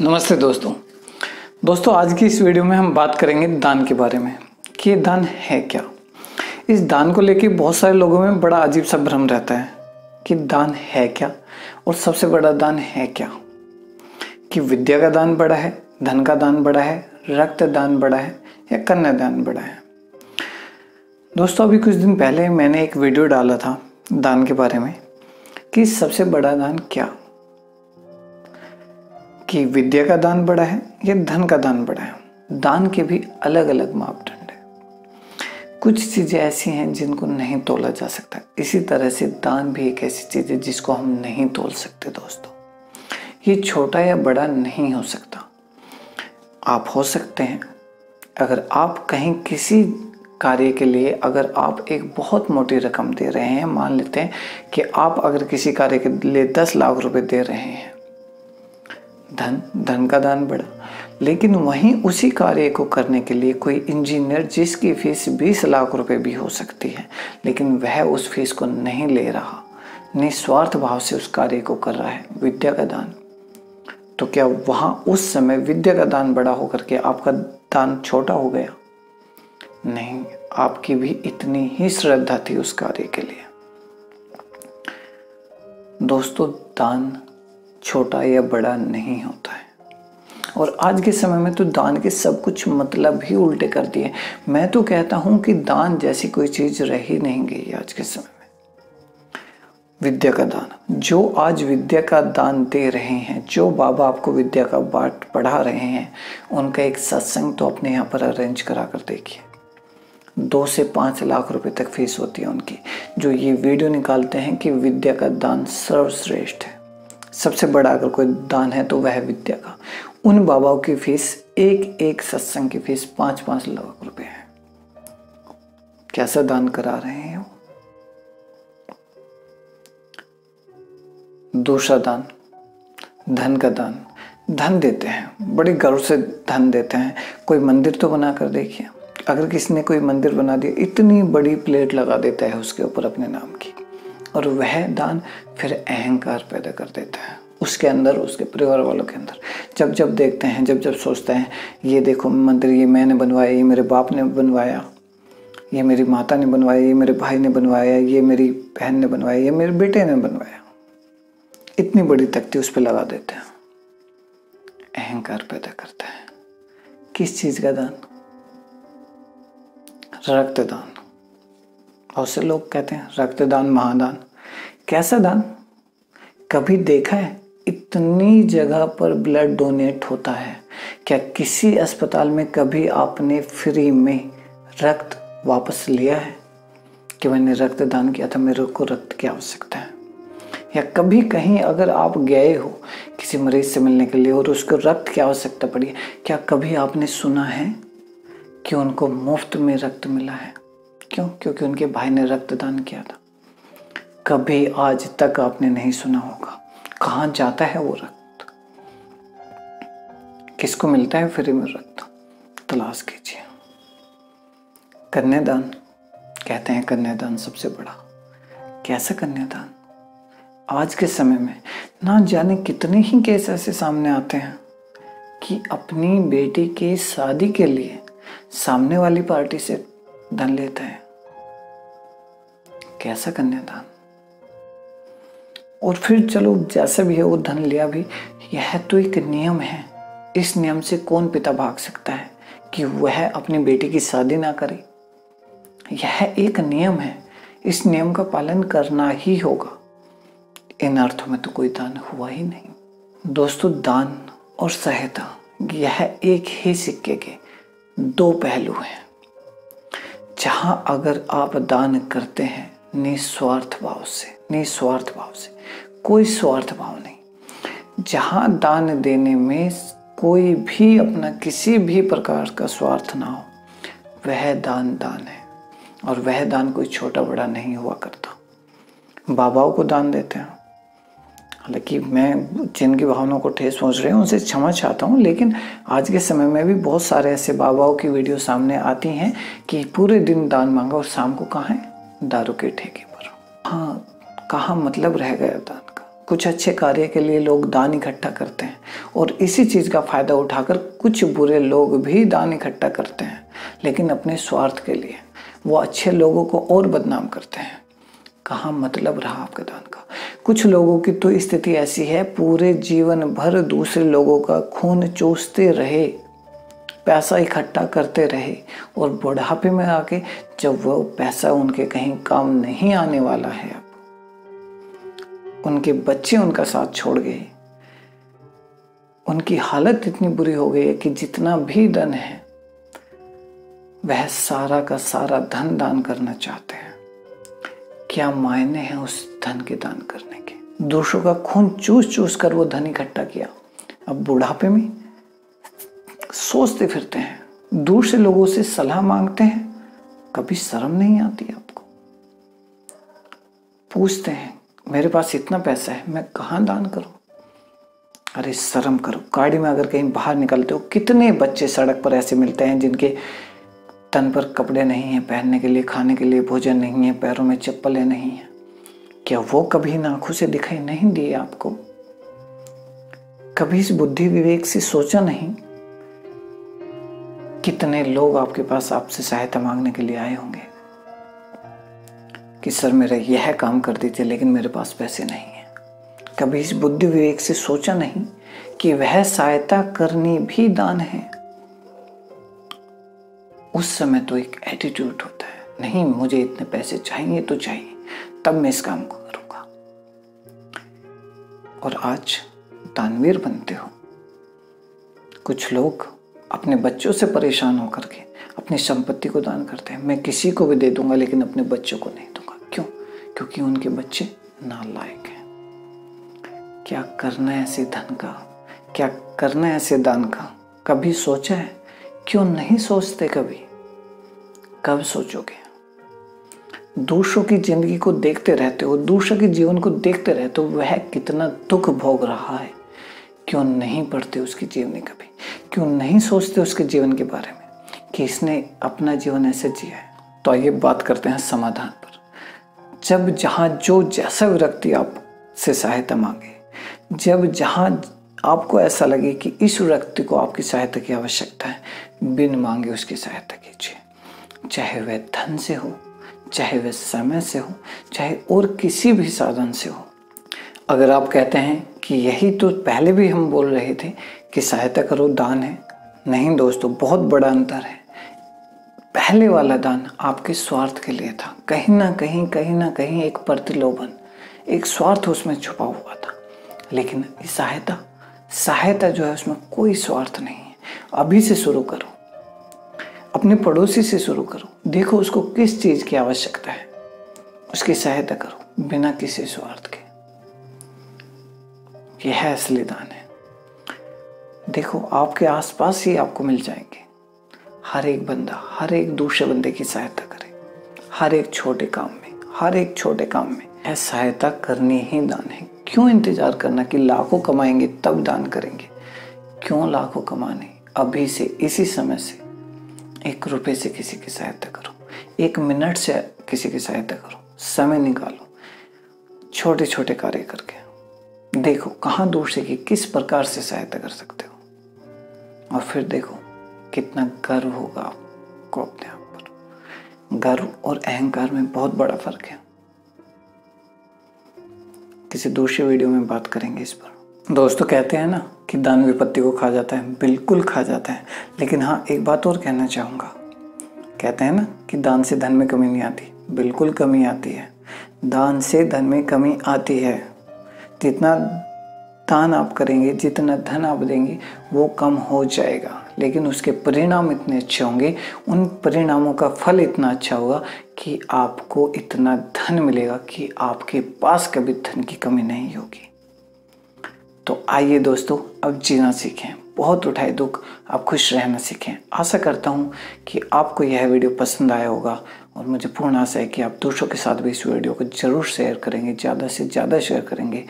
नमस्ते दोस्तों आज की इस वीडियो में हम बात करेंगे दान के बारे में कि दान है क्या। इस दान को लेके बहुत सारे लोगों में बड़ा अजीब सा भ्रम रहता है कि दान है क्या और सबसे बड़ा दान है क्या, कि विद्या का दान बड़ा है, धन का दान बड़ा है, रक्त दान बड़ा है या कन्यादान बड़ा है। दोस्तों अभी कुछ दिन पहले मैंने एक वीडियो डाला था दान के बारे में कि सबसे बड़ा दान क्या, कि विद्या का दान बड़ा है या धन का दान बड़ा है। दान के भी अलग अलग मापदंड है। कुछ चीजें ऐसी हैं जिनको नहीं तोला जा सकता, इसी तरह से दान भी एक ऐसी चीज है जिसको हम नहीं तोल सकते। दोस्तों ये छोटा या बड़ा नहीं हो सकता। आप हो सकते हैं अगर आप कहीं किसी कार्य के लिए अगर आप एक बहुत मोटी रकम दे रहे हैं, मान लेते हैं कि आप अगर किसी कार्य के लिए 10 लाख रुपए दे रहे हैं, धन का दान बड़ा। लेकिन वहीं उसी कार्य को करने के लिए कोई इंजीनियर जिसकी फीस 20 लाख रुपए भी हो सकती है, लेकिन वह उस फीस को नहीं ले रहा, निस्वार्थ भाव से उस कार्य को कर रहा है, विद्या का दान। तो क्या वहां उस समय विद्या का दान बड़ा होकर के आपका दान छोटा हो गया? नहीं, आपकी भी इतनी ही श्रद्धा थी उस कार्य के लिए। दोस्तों दान छोटा या बड़ा नहीं होता है, और आज के समय में तो दान के सब कुछ मतलब ही उल्टे कर दिए। मैं तो कहता हूं कि दान जैसी कोई चीज रह ही नहीं गई आज के समय में। विद्या का दान, जो आज विद्या का दान दे रहे हैं, जो बाबा आपको विद्या का पाठ पढ़ा रहे हैं, उनका एक सत्संग तो अपने यहाँ पर अरेंज करा कर देखिए। 2 से 5 लाख रुपए तक फीस होती है उनकी, जो ये वीडियो निकालते हैं कि विद्या का दान सर्वश्रेष्ठ है, सबसे बड़ा अगर कोई दान है तो वह विद्या का। उन बाबाओं की फीस एक सत्संग की फीस 5-5 लाख रुपए है। कैसा दान करा रहे हैं वो। दूसरा दान, धन का दान। धन देते हैं, बड़ी गर्व से धन देते हैं। कोई मंदिर तो बना कर देखिए, अगर किसी ने कोई मंदिर बना दिया, इतनी बड़ी प्लेट लगा देता है उसके ऊपर अपने नाम की, और वह दान फिर अहंकार पैदा कर देता है उसके अंदर, उसके परिवार वालों के अंदर। जब जब देखते हैं, जब जब सोचते हैं ये देखो मंदिर, ये मैंने बनवाया, ये मेरे बाप ने बनवाया, ये मेरी माता ने बनवाया, ये मेरे भाई ने बनवाया, ये मेरी बहन ने बनवाया, ये मेरे बेटे ने बनवाया, इतनी बड़ी तख्ती उस पर लगा देते हैं। अहंकार पैदा करता है। किस चीज का दान? रक्तदान। बहुत से लोग कहते हैं रक्तदान महादान। कैसा दान? कभी देखा है इतनी जगह पर ब्लड डोनेट होता है? क्या किसी अस्पताल में कभी आपने फ्री में रक्त वापस लिया है कि मैंने रक्तदान किया था, मेरे को रक्त की आवश्यकता है? या कभी कहीं अगर आप गए हो किसी मरीज से मिलने के लिए और उसको रक्त की आवश्यकता पड़ी है, क्या कभी आपने सुना है कि उनको मुफ्त में रक्त मिला है? क्यों? क्योंकि उनके भाई ने रक्तदान किया था। कभी आज तक आपने नहीं सुना होगा। कहाँ जाता है वो रक्त? किसको मिलता है फ्री में रक्त? तलाश कीजिए। कन्यादान, कहते हैं कन्यादान सबसे बड़ा। कैसा कन्यादान? आज के समय में ना जाने कितने ही केस ऐसे सामने आते हैं कि अपनी बेटी की शादी के लिए सामने वाली पार्टी से धन लेते हैं। कैसा कन्यादान? और फिर चलो जैसा भी है वो धन लिया भी, यह तो एक नियम है। इस नियम से कौन पिता भाग सकता है कि वह अपनी बेटी की शादी ना करे? यह एक नियम है, इस नियम का पालन करना ही होगा। इन अर्थों में तो कोई दान हुआ ही नहीं। दोस्तों दान और सहायता, यह एक ही सिक्के के 2 पहलू हैं। जहां अगर आप दान करते हैं निस्वार्थ भाव से, कोई स्वार्थ भाव नहीं, जहां दान देने में कोई भी अपना किसी भी प्रकार का स्वार्थ ना हो, वह दान है। और वह दान कोई छोटा बड़ा नहीं हुआ करता। बाबाओं को दान देते हैं, हालांकि मैं जिनकी भावनाओं को ठेस पहुंच रही हूँ उनसे क्षमा चाहता हूँ, लेकिन आज के समय में भी बहुत सारे ऐसे बाबाओं की वीडियो सामने आती हैं कि पूरे दिन दान मांगा और शाम को कहाँ है? दारू के ठेके पर। हाँ, कहाँ मतलब रह गया दान का? कुछ अच्छे कार्य के लिए लोग दान इकट्ठा करते हैं और इसी चीज़ का फायदा उठाकर कुछ बुरे लोग भी दान इकट्ठा करते हैं, लेकिन अपने स्वार्थ के लिए वो अच्छे लोगों को और बदनाम करते हैं। कहाँ मतलब रहा आपके दान का। कुछ लोगों की तो स्थिति ऐसी है, पूरे जीवन भर दूसरे लोगों का खून चूसते रहे, पैसा इकट्ठा करते रहे और बुढ़ापे में आके जब वो पैसा उनके कहीं काम नहीं आने वाला है, अब उनके बच्चे उनका साथ छोड़ गए, उनकी हालत इतनी बुरी हो गई है कि जितना भी धन है वह सारा का सारा धन दान करना चाहते हैं। क्या मायने हैं उस धन के दान करने के। दूसरों का खून चूस चूस कर वो धन इकट्ठा किया, अब बुढ़ापे में सोचते फिरते हैं, दूर से लोगों से सलाह मांगते हैं। कभी शर्म नहीं आती आपको? पूछते हैं मेरे पास इतना पैसा है, मैं कहाँ दान करूं? अरे शर्म करो। गाड़ी में अगर कहीं बाहर निकलते हो, कितने बच्चे सड़क पर ऐसे मिलते हैं जिनके तन पर कपड़े नहीं हैं पहनने के लिए, खाने के लिए भोजन नहीं है, पैरों में चप्पलें नहीं है। क्या वो कभी आंखों से दिखाई नहीं दिए आपको? कभी इस बुद्धि विवेक से सोचा नहीं? कितने लोग आपके पास आपसे सहायता मांगने के लिए आए होंगे कि सर मेरा यह काम कर दीजिए, लेकिन मेरे पास पैसे नहीं है। कभी इस बुद्धि विवेक से सोचा नहीं कि वह सहायता करनी भी दान है। उस समय तो एक एटीट्यूड होता है, नहीं मुझे इतने पैसे चाहिए तो चाहिए, तब मैं इस काम को करूंगा। और आज दानवीर बनते हो। कुछ लोग अपने बच्चों से परेशान होकर के अपनी संपत्ति को दान करते हैं। मैं किसी को भी दे दूंगा लेकिन अपने बच्चों को नहीं दूंगा। क्यों? क्योंकि उनके बच्चे नालायक हैं। क्या करना है ऐसे धन का? क्या करना है ऐसे दान का? कभी सोचा है? क्यों नहीं सोचते कभी? कब सोचोगे? दूसरों की जिंदगी को देखते रहते हो, दूसरों के जीवन को देखते रहते हो, वह कितना दुख भोग रहा है। क्यों नहीं पढ़ते उसकी जीवनी कभी? क्यों नहीं सोचते उसके जीवन के बारे में कि इसने अपना जीवन ऐसे जिया है? तो आइए बात करते हैं समाधान पर। जब जहां जो जैसा व्यक्ति आपसे सहायता मांगे, जब जहां आपको ऐसा लगे कि इस व्यक्ति को आपकी सहायता की आवश्यकता है, बिन मांगे उसकी सहायता कीजिए। चाहे वह धन से हो, चाहे वह समय से हो, चाहे और किसी भी साधन से हो। अगर आप कहते हैं कि यही तो पहले भी हम बोल रहे थे कि सहायता करो दान है, नहीं दोस्तों, बहुत बड़ा अंतर है। पहले वाला दान आपके स्वार्थ के लिए था, कहीं ना कहीं एक प्रतिलोभन, एक स्वार्थ उसमें छुपा हुआ था। लेकिन सहायता जो है उसमें कोई स्वार्थ नहीं है। अभी से शुरू करो, अपने पड़ोसी से शुरू करो, देखो उसको किस चीज की आवश्यकता है, उसकी सहायता करो बिना किसी स्वार्थ के। यह है असली दान है। देखो आपके आसपास ही आपको मिल जाएंगे। हर एक बंदा हर एक दूसरे बंदे की सहायता करे, हर एक छोटे काम में यह सहायता करनी ही दान है। क्यों इंतजार करना कि लाखों कमाएंगे तब दान करेंगे? क्यों लाखों कमाने? अभी से, इसी समय से 1 रुपए से किसी की सहायता करो, 1 मिनट से किसी की सहायता करो, समय निकालो, छोटे छोटे कार्य करके देखो कहाँ दूसरे की किस प्रकार से सहायता कर सकते हो। और फिर देखो कितना गर्व होगा आपको अपने आप पर। गर्व और अहंकार में बहुत बड़ा फर्क है। किसी दूसरे वीडियो में बात करेंगे इस पर। दोस्तों कहते हैं ना कि दान विपत्ति को खा जाता है, बिल्कुल खा जाता है। लेकिन हाँ, एक बात और कहना चाहूँगा। कहते हैं ना कि दान से धन में कमी नहीं आती, बिल्कुल कमी आती है। दान से धन में कमी आती है। जितना दान आप करेंगे, जितना धन आप देंगे, वो कम हो जाएगा, लेकिन उसके परिणाम इतने अच्छे होंगे, उन परिणामों का फल इतना अच्छा होगा कि आपको इतना धन मिलेगा कि आपके पास कभी धन की कमी नहीं होगी। तो आइए दोस्तों, अब जीना सीखें, बहुत उठाए दुख, आप खुश रहना सीखें। आशा करता हूँ कि आपको यह वीडियो पसंद आया होगा और मुझे पूर्ण आशा है कि आप दूसरों के साथ भी इस वीडियो को जरूर शेयर करेंगे, ज़्यादा से ज़्यादा शेयर करेंगे।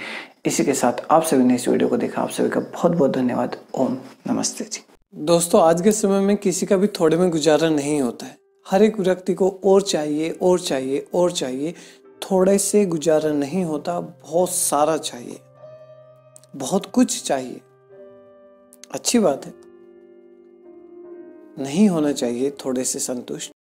इसी के साथ आप सभी ने इस वीडियो को देखा, आप सभी का बहुत बहुत धन्यवाद। ओम नमस्ते जी। दोस्तों आज के समय में किसी का भी थोड़े में गुजारा नहीं होता है। हर एक व्यक्ति को और चाहिए और चाहिए और चाहिए। थोड़े से गुजारा नहीं होता, बहुत सारा चाहिए। बहुत कुछ चाहिए। अच्छी बात है, नहीं होना चाहिए थोड़े से संतुष्ट,